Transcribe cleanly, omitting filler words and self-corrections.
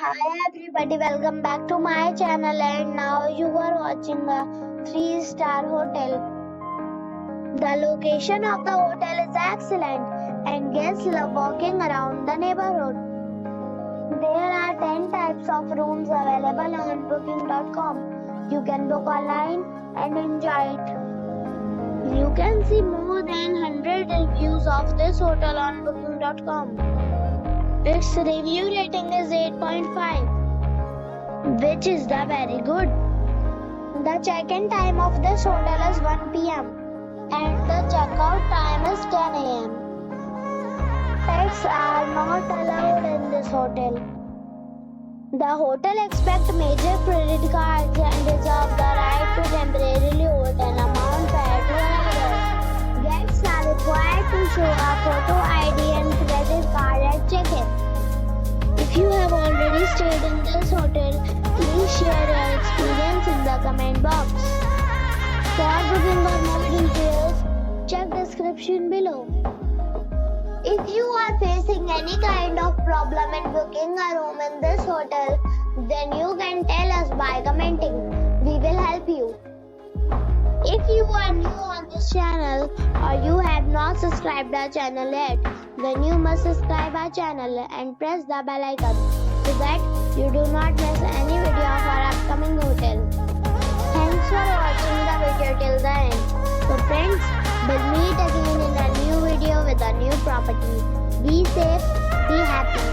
Hi everybody, welcome back to my channel and now you are watching a 3-star hotel. The location of the hotel is excellent and guests love walking around the neighborhood. There are 10 types of rooms available on booking.com. You can book online and enjoy it. You can see more than 100 reviews of this hotel on booking.com. Its review rating is 8.5, which is the very good. The check-in time of this hotel is 1 p.m. and the check-out time is 10 a.m. Pets are not allowed in this hotel. The hotel accepts major credit cards and reserves the right to temporarily hold an amount prior to arrival. Guests are required to show a photo ID and credit card at check-in. If you have already stayed in this hotel, please share your experience in the comment box. For booking or more details, check description below. If you are facing any kind of problem in booking a room in this hotel, then you can tell us by commenting. We will help you. If you are new on this channel or you have not subscribed our channel yet, then you must subscribe our channel and press the bell icon so that you do not miss any video of our upcoming hotel. Thanks for watching the video till the end. So friends, we'll meet again in a new video with a new property. Be safe, be happy.